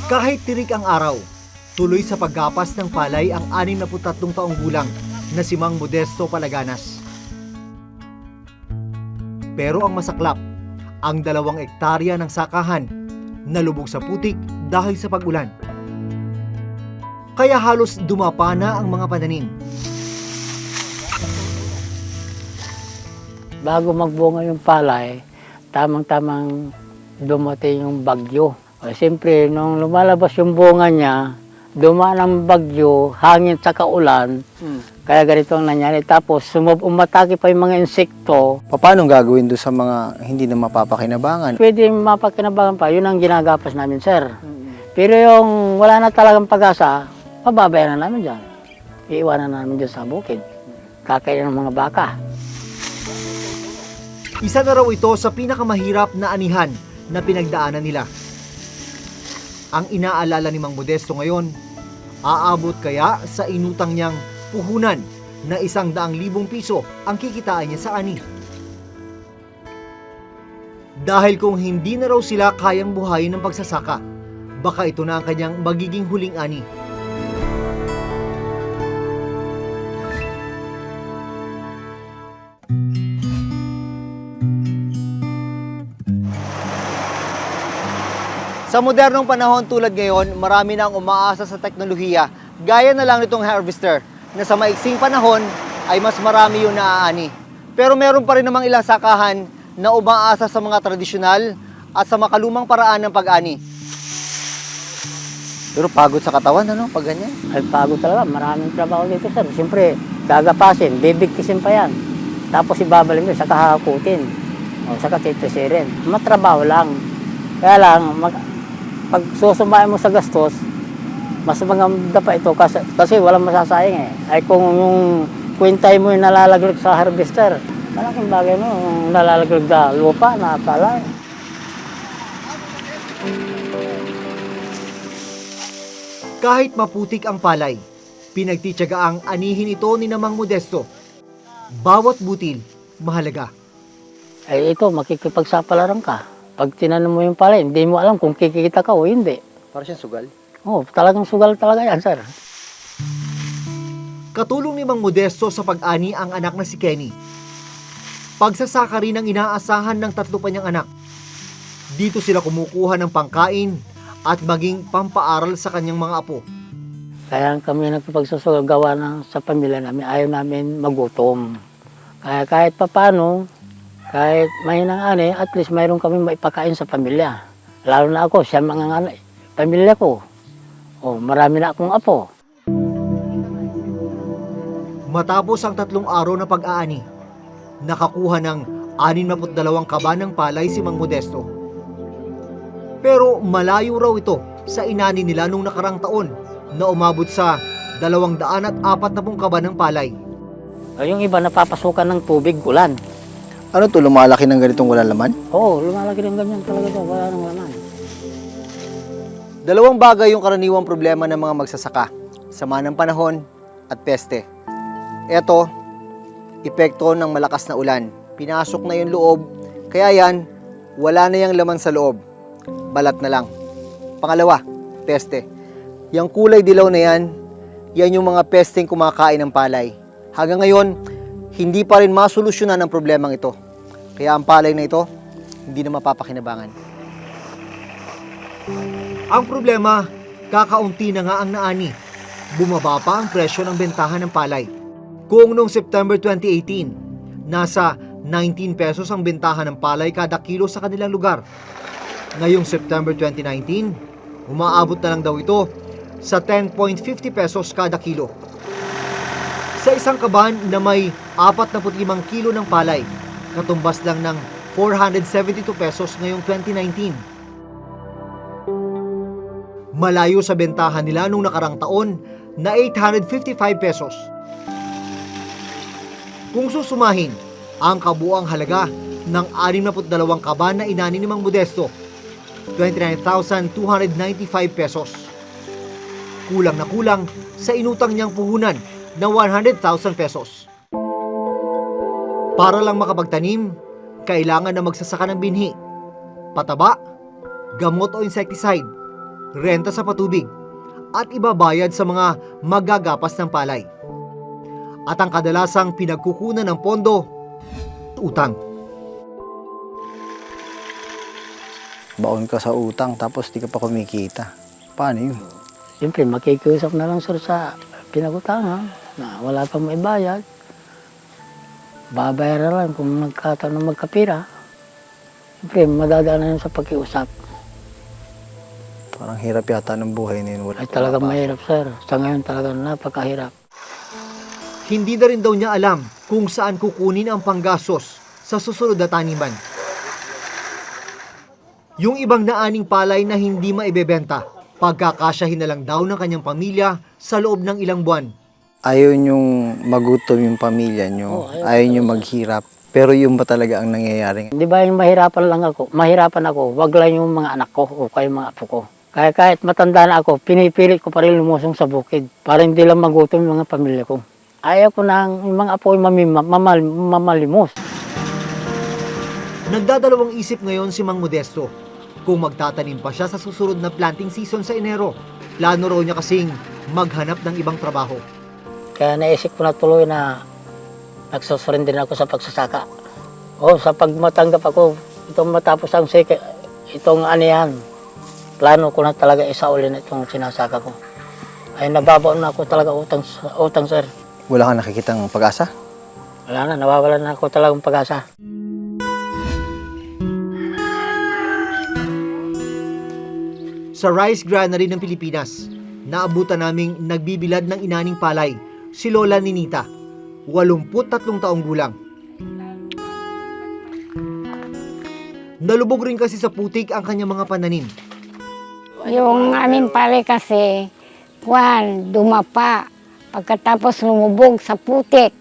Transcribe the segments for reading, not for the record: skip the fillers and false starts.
Kahit tirik ang araw, tuloy sa paggapas ng palay ang 63 taong gulang na si Mang Modesto Palaganas. Pero ang masaklap, ang 2 ektarya ng sakahan nalubog sa putik dahil sa pag-ulan. Kaya halos dumapa na ang mga pananim. Bago magbunga yung palay, tamang-tamang dumating yung bagyo. Siyempre, nung lumalabas yung bunga niya, dumaan ang bagyo, hangin sa kaulan, kaya ganito ang nangyari. Tapos, umatake pa yung mga insekto. Paano gagawin doon sa mga hindi na mapapakinabangan? Pwede mapakinabangan pa, yun ang ginagapas namin, sir. Pero yung wala na talagang pag-asa, pababayan na namin dyan. Iiwanan na namin dyan sa bukid. Kakain ng mga baka. Isa na raw ito sa pinakamahirap na anihan na pinagdaanan nila. Ang inaalala ni Mang Modesto ngayon, aabot kaya sa inutang niyang puhunan na 100,000 piso ang kikitain niya sa ani. Dahil kung hindi na raw sila kayang buhayin ng pagsasaka, baka ito na ang kanyang magiging huling ani. Sa modernong panahon tulad ngayon, marami na ang umaasa sa teknolohiya, gaya na lang nitong harvester, na sa maiksing panahon ay mas marami yung naaani. Pero meron pa rin namang ilang sakahan na umaasa sa mga tradisyonal at sa makalumang paraan ng pag-ani. Pero pagod sa katawan, ano, pag ganyan? Ay, pagod talaga. Maraming trabaho dito, sir. Siyempre, gagapasin, bibigtisin pa yan. Tapos ibabalin mo, saka hakutin. O, saka titisirin. Matrabaho lang. Kaya lang, pag susumain mo sa gastos, mas maganda pa ito kasi walang masasayang eh. Ay kung yung kwintay mo yung nalalaglag sa harvester, malaking bagay mo yung nalalaglag na lupa na palay. Kahit maputik ang palay, pinagtitiyaga ang anihin ito ni Mang Modesto. Bawat butil, mahalaga. Ay ito, makikipagsapalaran ka. Pag tinanong mo yung palay, hindi mo alam kung kikita ka o hindi. Para siyang sugal. Oh, talagang sugal talaga yan, sir. Katulong ni Mang Modesto sa pag-ani ang anak na si Kenny. Pagsasaka rin ang inaasahan ng 3 pa niyang anak. Dito sila kumukuha ng pangkain at maging pampaaral sa kanyang mga apo. Kaya kami nagpagsusagawa sa pamilya namin, ayaw namin magutom. Kaya kahit papano, kahit mahinang ani, at least mayroon kami maipakain sa pamilya. Lalo na ako, siya mga pamilya ko. O, marami na akong apo. Matapos ang 3 araw na pag-aani, nakakuha ng 62 kaba ng palay si Mang Modesto. Pero malayo raw ito sa inani nila nung nakarang taon na umabot sa 240 kaba ng palay. Yung iba napapasukan ng tubig, ulan. Ano to, lumalaki ng ganitong walang laman? Oo, lumalaki ng ganyan talaga ito, wala nang laman. 2 bagay yung karaniwang problema ng mga magsasaka: sama ng panahon at peste. Ito, epekto ng malakas na ulan. Pinasok na yung loob, kaya yan, wala na yung laman sa loob. Balat na lang. Pangalawa, peste. Yung kulay dilaw na yan, yan yung mga pesteng kumakain ng palay. Hanggang ngayon, hindi pa rin masolusyonan ang problemang ito. Kaya ang palay na ito, hindi na mapapakinabangan. Ang problema, kakaunti na nga ang naani. Bumaba pa ang presyo ng bentahan ng palay. Kung noong September 2018, nasa 19 pesos ang bentahan ng palay kada kilo sa kanilang lugar. Ngayong September 2019, umaabot na lang daw ito sa 10.50 pesos kada kilo. Sa isang kaban na may 45 kilo ng palay, katumbas lang ng 472 pesos ngayong 2019. Malayo sa bentahan nila nung nakarang taon na 855 pesos. Kung susumahin ang kabuang halaga ng 62 kaban na inani ni Mang Modesto, 29,295 pesos. Kulang na kulang sa inutang niyang puhunan na 100,000 pesos. Para lang makapagtanim, kailangan na magsasaka ng binhi, pataba, gamot o insecticide, renta sa patubig, at ibabayad sa mga magagapas ng palay. At ang kadalasang pinagkukunan ng pondo, utang. Baon ka sa utang tapos di ka pa kumikita. Paano yun? Siyempre, makikiusap na lang sir sa pinagutangan na wala pang maibayad. Babayaran lang kung nagkataon na magkapira. Siyempre, madadaan na yun sa pag-iusap. Parang hirap yata ng buhay na yun. Wala Ay talagang mahirap sir. Sa ngayon talagang napakahirap. Hindi na rin daw niya alam kung saan kukunin ang panggastos sa susunod na taniman. Yung ibang naaning palay na hindi maibebenta, pagkakasyahin na lang daw ng kanyang pamilya sa loob ng ilang buwan. Ayaw niyong magutom yung pamilya niyo. Ayaw niyo maghirap. Pero yun ba talaga ang nangyayari? Di ba yung mahirapan ako, wag lang yung mga anak ko o kayo mga apo ko. Kaya kahit matanda na ako, pinipilit ko pa rin lumusong sa bukid para hindi lang magutom yung mga pamilya ko. Ayaw ko na yung mga apo mamalimos. Nagdadalawang isip ngayon si Mang Modesto kung magtatanim pa siya sa susunod na planting season sa Enero. Plano raw niya kasing maghanap ng ibang trabaho. Kaya naisip ko na tuloy na nagsusurrender din ako sa pagsasaka. O sa pagmatanggap ako, itong matapos ang itong anihan, plano ko na talaga isaulin itong sinasaka ko. Ay nababaon na ako talaga utang sir. Wala kang nakikitang pag-asa? Wala na, nawawalan na ako talagang pag-asa. Sa Rice Granary ng Pilipinas, naabutan naming nagbibilad ng inaning palay, si Lola Ninita, 83 taong gulang. Nalubog rin kasi sa putik ang kanyang mga pananim. Yung aming palay kasi, dumapa. Pagkatapos lumubog sa putik,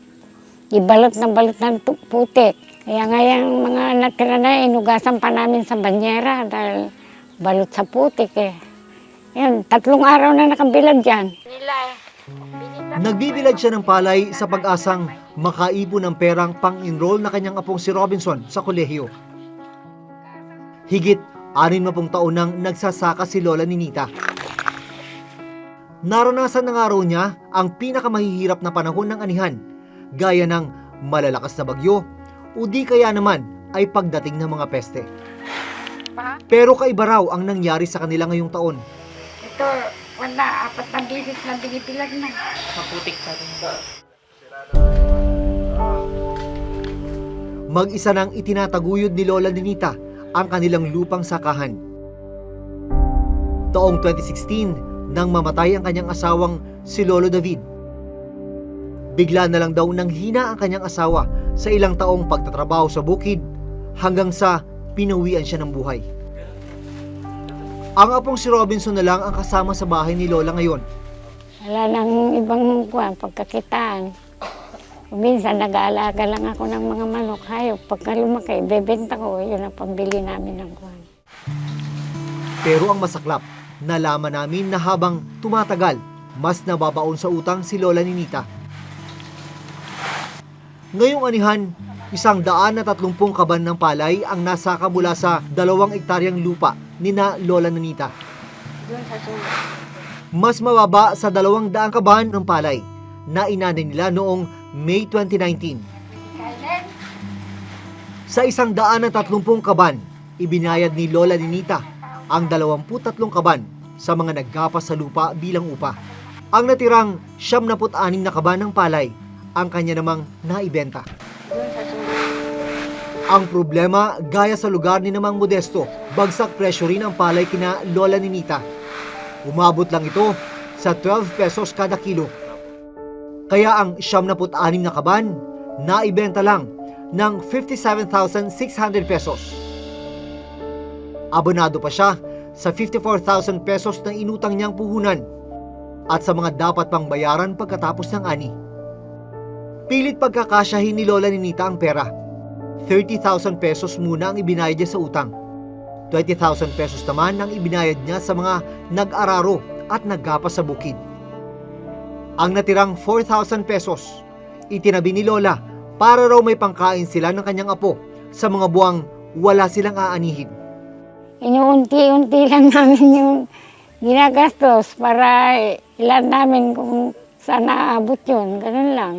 ibalot ng putik. Kaya ngayong mga natira na, inugasan pa namin sa banyera dahil balot sa putik eh. Yan, 3 araw na nakabilad dyan. Nagbibilad siya ng palay sa pag-asang makaipon ng perang pang-enroll na kanyang apong si Robinson sa kolehiyo. Higit 60 taon nang nagsasaka si Lola Ninita. Naranasan na nga raw niya ang pinakamahihirap na panahon ng anihan, gaya ng malalakas na bagyo o di kaya naman ay pagdating ng mga peste. Pero kaiba raw ang nangyari sa kanila ngayong taon. Ito, 4 na bisis na binibilag na. Maputik pa rin. Mag-isa nang itinataguyod ni Lola Ninita ang kanilang lupang sakahan. Taong 2016, nang mamatay ang kanyang asawang si Lolo David. Bigla na lang daw nang hina ang kanyang asawa sa ilang taong pagtatrabaho sa bukid hanggang sa pinawian siya ng buhay. Ang apong si Robinson na lang ang kasama sa bahay ni Lola ngayon. Wala nang ibang pagkakitaan. Minsan nag-aalaga lang ako ng mga manok, hayop. Pagka lumaki, bebenta ko, yun ang pambili namin ng kuwan. Pero ang masaklap, nalaman namin na habang tumatagal, mas nababaon sa utang si Lola Ninita. Ngayong anihan, 130 kaban ng palay ang nasaka mula sa 2 ektaryang lupa ni na Lola Ninita. Mas mababa sa 200 kaban ng palay na inanin nila noong May 2019. Sa 130 kaban, ibinayad ni Lola Ninita ang 23 kaban sa mga naggapas sa lupa bilang upa. Ang natirang 76 na kaban ng palay, ang kanya namang naibenta. Ang problema, gaya sa lugar ni Mang Modesto, bagsak presyo rin ang palay kina Lola Ninita. Umabot lang ito sa 12 pesos kada kilo. Kaya ang 76 na kaban, naibenta lang ng 57,600 pesos. Abonado pa siya sa 54,000 pesos na inutang niyang puhunan at sa mga dapat pang bayaran pagkatapos ng ani. Pilit pagkakasyahin ni Lola Ninita ang pera. 30,000 pesos muna ang ibinayad niya sa utang. 20,000 pesos naman ang ibinayad niya sa mga nag-araro at naggapas sa bukid. Ang natirang 4,000 pesos, itinabi ni Lola para raw may pangkain sila ng kanyang apo sa mga buwang wala silang aanihin. Inuunti-unti lang namin yung ginagastos para ilan namin kung saan naabot yun. Ganun lang.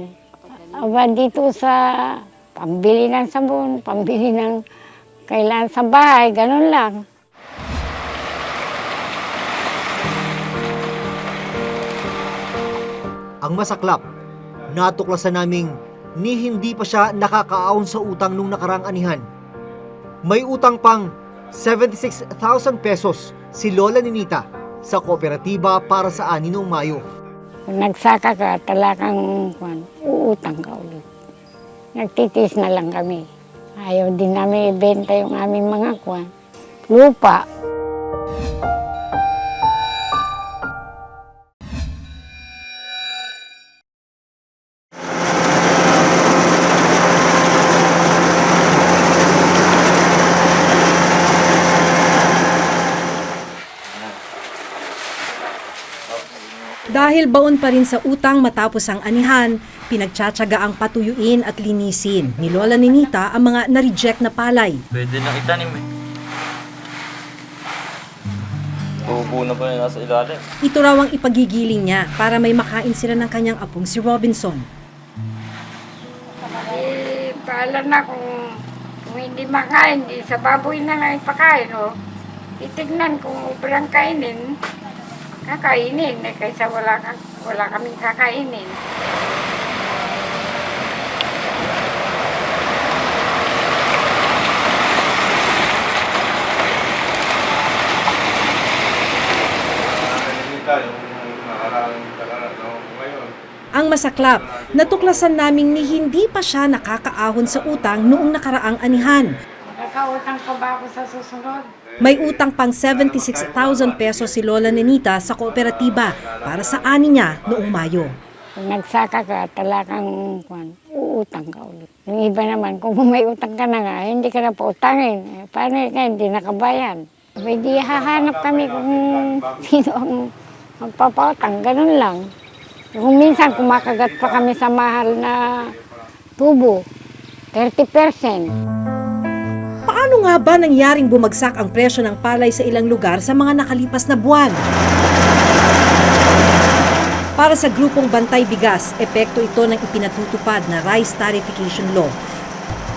Aba dito sa pambili ng sabon, pambili ng kailangan sa bahay, ganun lang. Ang masaklap, natuklasan naming ni hindi pa siya nakakaahon sa utang nung nakarang anihan. May utang pang 76,000 pesos si Lola Ninita sa kooperatiba para sa ani noong Mayo. Kung nagsaka ka, talagang uutang ka ulit. Nagtitis na lang kami. Ayaw din namin ibenta yung aming mga lupa. Dahil baon pa rin sa utang matapos ang anihan, pinagtsatsaga ang patuyuin at linisin ni Lola Ninita ang mga na-reject na palay. Pwede na itanim eh. Tubo na pa yung nasa ilalim. Ito raw ang ipagigiling niya para may makain sila ng kanyang apong si Robinson. Paalam na kung hindi makain, di sa baboy na lang ipakain. Titignan kung ubrang kainin. Kakainin kaysa wala kaming kakainin. Ang masaklap, natuklasan naming ni hindi pa siya nakakaahon sa utang noong nakaraang anihan. Nakautang pa ba ako sa susunod? May utang pang 76,000 pesos si Lola Ninita sa kooperatiba para sa ani niya noong Mayo. Kung nagsaka ka, talagang uutang ka ulit. Yung iba naman, kung may utang ka na nga, hindi ka na pautangin. Paano ka hindi nakabayan? Pwede hahanap kami kung sino ang magpapautang, ganun lang. Kung minsan kumakagat pa kami sa mahal na tubo, 30%. Paano nga ba nangyaring bumagsak ang presyo ng palay sa ilang lugar sa mga nakalipas na buwan? Para sa grupong Bantay Bigas, epekto ito ng ipinatutupad na Rice Tarification Law.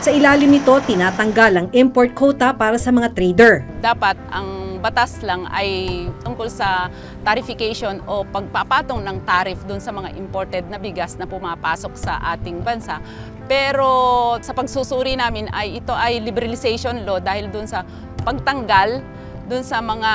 Sa ilalim nito, tinatanggal ang import quota para sa mga trader. Dapat ang batas lang ay tungkol sa tarification o pagpapatong ng tariff doon sa mga imported na bigas na pumapasok sa ating bansa. Pero sa pagsusuri namin ay ito ay liberalization law dahil doon sa pagtanggal doon sa mga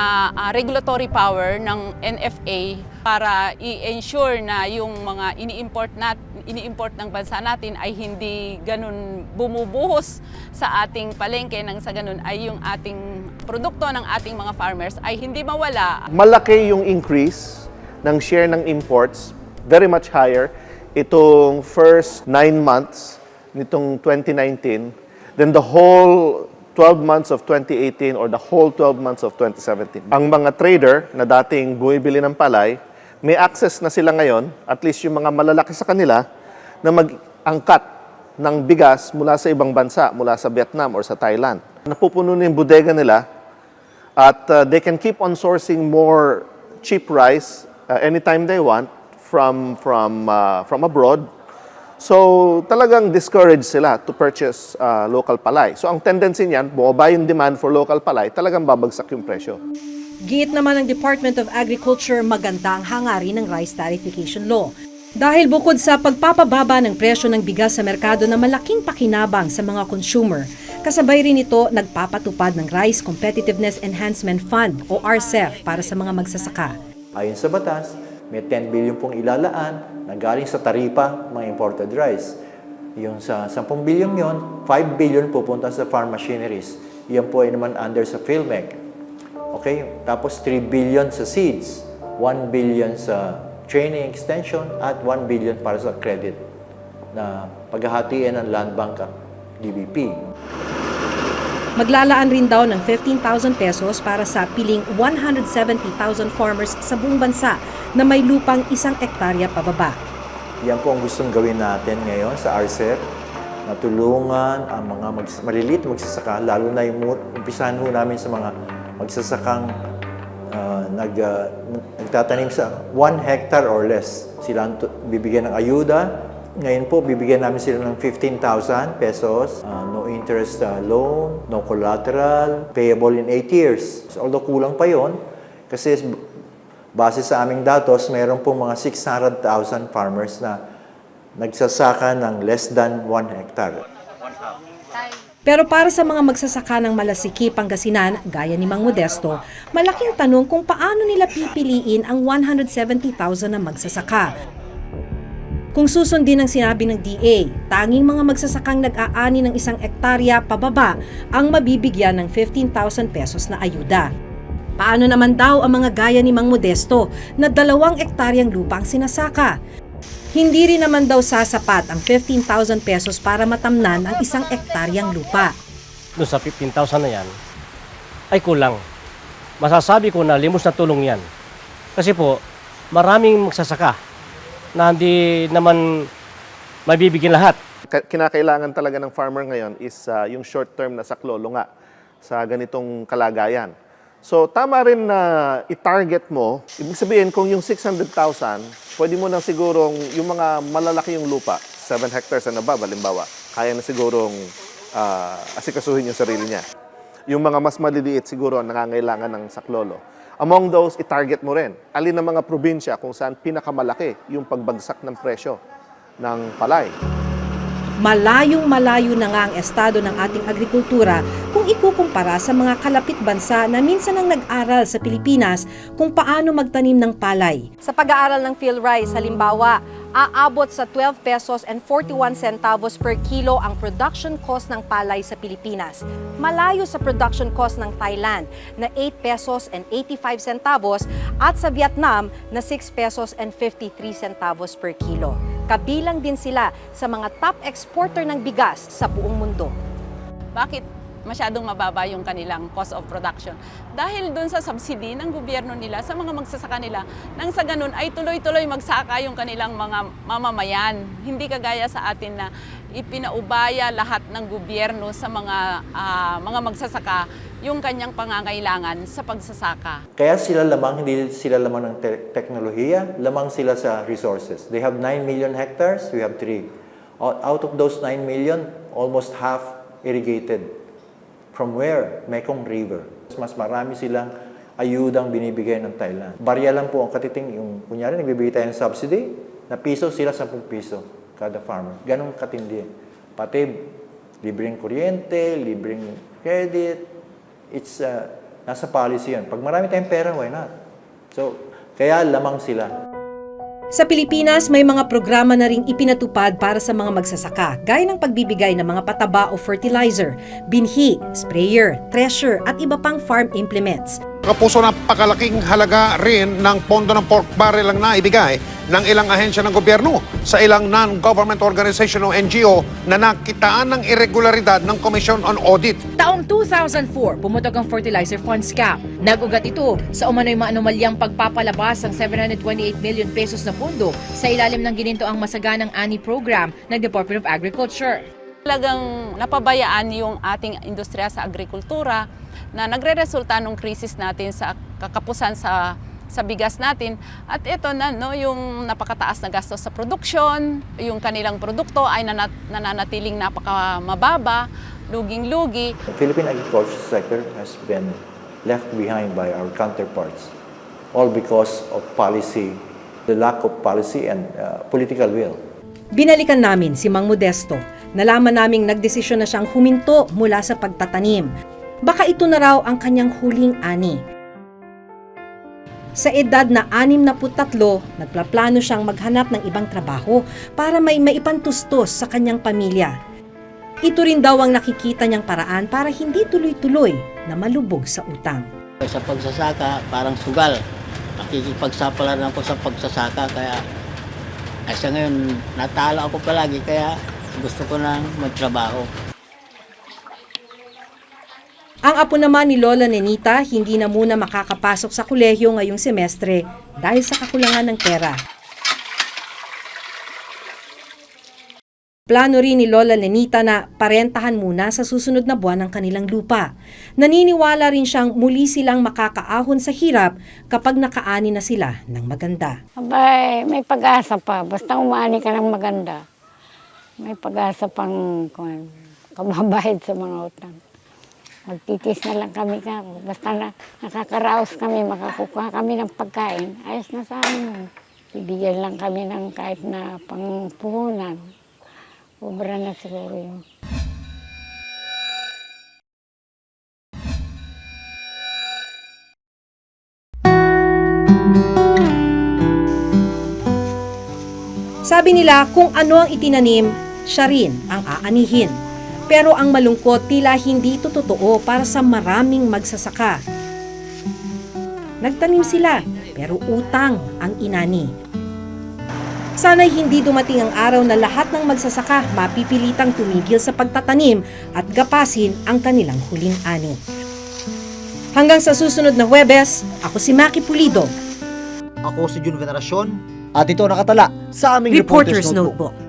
regulatory power ng NFA para i-ensure na yung mga ini-import ng bansa natin ay hindi ganun bumubuhos sa ating palengke, nang sa ganun ay yung ating produkto ng ating mga farmers ay hindi mawala. Malaki yung increase ng share ng imports, very much higher itong first 9 months nitong 2019 than the whole 12 months of 2018 or the whole 12 months of 2017. Ang mga trader na dating bumibili ng palay, may access na sila ngayon, at least yung mga malalaki sa kanila, na mag-angkat ng bigas mula sa ibang bansa, mula sa Vietnam or sa Thailand. Napupuno na yung bodega nila at they can keep on sourcing more cheap rice anytime they want from abroad. So talagang discourage sila to purchase local palay. So ang tendency niyan, bumaba yung demand for local palay, talagang babagsak yung presyo. Giit naman ng Department of Agriculture, maganda ang hangarin ng Rice Tarification Law. Dahil bukod sa pagpapababa ng presyo ng bigas sa merkado na malaking pakinabang sa mga consumer, kasabay rin ito nagpapatupad ng Rice Competitiveness Enhancement Fund o RCEF para sa mga magsasaka. Ayon sa batas, may 10 billion pong ilalaan na galing sa taripa mga imported rice. Yung sa 10 billion yon, 5 billion pupunta sa farm machineries. Yan po ay naman under sa PhilMec. Okay? Tapos 3 billion sa seeds, 1 billion sa training extension, at 1 billion para sa credit na paghahatiin ng Land Bank at DBP. Maglalaan rin daw ng 15,000 pesos para sa piling 170,000 farmers sa buong bansa na may lupang 1 hektarya pababa. Yan po ang gustong gawin natin ngayon sa RCEP natulungan ang mga maliliit magsasaka, lalo na yung umpisahan ho namin sa mga magsasakang nagtatanim sa 1 hectare or less. Sila bibigyan ng ayuda. Ngayon po, bibigyan namin sila ng 15,000 pesos, no interest loan, no collateral, payable in 8 years. So, although kulang pa yon, kasi base sa aming datos, mayroon po mga 600,000 farmers na nagsasaka ng less than 1 hectare. Pero para sa mga magsasaka ng Malasiki, Pangasinan, gaya ni Mang Modesto, malaking tanong kung paano nila pipiliin ang 170,000 na magsasaka. Kung susundin ang sinabi ng DA, tanging mga magsasakang nag-aani ng 1 hektarya pababa ang mabibigyan ng 15,000 pesos na ayuda. Paano naman daw ang mga gaya ni Mang Modesto na 2 hektaryang lupa ang sinasaka? Hindi rin naman daw sasapat ang 15,000 pesos para matamnan ang 1 hektaryang lupa. Doon sa 15,000 na yan, ay kulang. Masasabi ko na limos na tulong yan. Kasi po, maraming magsasaka na hindi naman mabibigyan lahat. Kinakailangan talaga ng farmer ngayon is yung short-term na saklolo nga sa ganitong kalagayan. So, tama rin na i-target mo. Ibig sabihin, kung yung 600,000, pwede mo na sigurong yung mga malalaki yung lupa, 7 hectares na above, halimbawa, kaya na sigurong asikasuhin yung sarili niya. Yung mga mas maliliit, siguro nangangailangan ng saklolo. Among those, i-target mo rin. Alin ang mga probinsya kung saan pinakamalaki yung pagbagsak ng presyo ng palay. Malayong-malayo na nga ang estado ng ating agrikultura kung ikukumpara sa mga kalapit bansa na minsan ang nag-aral sa Pilipinas kung paano magtanim ng palay. Sa pag-aaral ng PhilRice, halimbawa, aabot sa 12 pesos and 41 centavos per kilo ang production cost ng palay sa Pilipinas. Malayo sa production cost ng Thailand na 8 pesos and 85 centavos at sa Vietnam na 6 pesos and 53 centavos per kilo. Kabilang din sila sa mga top exporter ng bigas sa buong mundo. Bakit masyadong mababa yung kanilang cost of production? Dahil dun sa subsidy ng gobyerno nila, sa mga magsasaka nila, nang sa ganun ay tuloy-tuloy magsaka yung kanilang mga mamamayan. Hindi kagaya sa atin na ipinaubaya lahat ng gobyerno sa mga magsasaka yung kanyang pangangailangan sa pagsasaka. Kaya sila lamang, hindi sila lamang ng teknolohiya, lamang sila sa resources. They have 9 million hectares, we have 3. Out of those 9 million, almost half irrigated. From where? Mekong River. Mas marami silang ayudang binibigay ng Thailand. Barya lang po ang katiting, yung kunyari nagbibigay tayo ng subsidy, na piso sila 10 piso kada farmer. Ganong katindi. Pati libreng kuryente, libreng credit, it's nasa policy yan. Pag marami tayong pera, why not? So, kaya lamang sila. Sa Pilipinas, may mga programa na ring ipinatupad para sa mga magsasaka, gaya ng pagbibigay ng mga pataba o fertilizer, binhi, sprayer, thresher at iba pang farm implements. Kapuso, napakalaking halaga rin ng pondo ng pork barrel ang naibigay ng ilang ahensya ng gobyerno sa ilang non-government organization o NGO na nakitaan ng irregularidad ng Commission on Audit. Taong 2004, pumutok ang Fertilizer Funds Cap. Nag-ugat ito sa umano'y maanomalyang pagpapalabas ng 728 million pesos na pondo sa ilalim ng ginintoang masaganang ani program ng Department of Agriculture. Talagang napabayaan yung ating industriya sa agrikultura na nagre-resulta ng krisis natin sa kakapusan sa bigas natin. At ito na, no, yung napakataas na gastos sa produksyon, yung kanilang produkto ay nananatiling napakamababa, luging-lugi. The Philippine agriculture sector has been left behind by our counterparts, all because of policy, the lack of policy and political will. Binalikan namin si Mang Modesto. Nalaman naming nagdesisyon na siyang huminto mula sa pagtatanim. Baka ito na raw ang kanyang huling ani. Sa edad na 63, nagplaplano siyang maghanap ng ibang trabaho para may maipantustos sa kanyang pamilya. Ito rin daw ang nakikita niyang paraan para hindi tuloy-tuloy na malubog sa utang. Sa pagsasaka, parang sugal. Nakikipagsapalaran ako sa pagsasaka, kaya sa ngayon natalo ako palagi, kaya gusto ko nang magtrabaho. Ang apo naman ni Lola Nenita hindi na muna makakapasok sa kolehiyo ngayong semestre dahil sa kakulangan ng pera. Plano rin ni Lola Lenita na parentahan muna sa susunod na buwan ng kanilang lupa. Naniniwala rin siyang muli silang makakaahon sa hirap kapag nakaani na sila ng maganda. Abay, may pag-asa pa. Basta umani ka ng maganda. May pag-asa pang kamabahid sa mga utang. Magtitis na lang kami ka. Basta nakakaraos kami, makakukuha kami ng pagkain. Ayos na sa amin. Bibigyan lang kami ng kahit na pangpuhunan. Ubra na siguro yun. Sabi nila kung ano ang itinanim, siya rin ang aanihin. Pero ang malungkot tila hindi ito totoo para sa maraming magsasaka. Nagtanim sila, pero utang ang inani. Sana'y hindi dumating ang araw na lahat ng magsasaka mapipilitang tumigil sa pagtatanim at gapasin ang kanilang huling ani. Hanggang sa susunod na Huwebes, ako si Maki Pulido. Ako si Jun Veneracion. At ito nakatala sa aming Reporter's Notebook.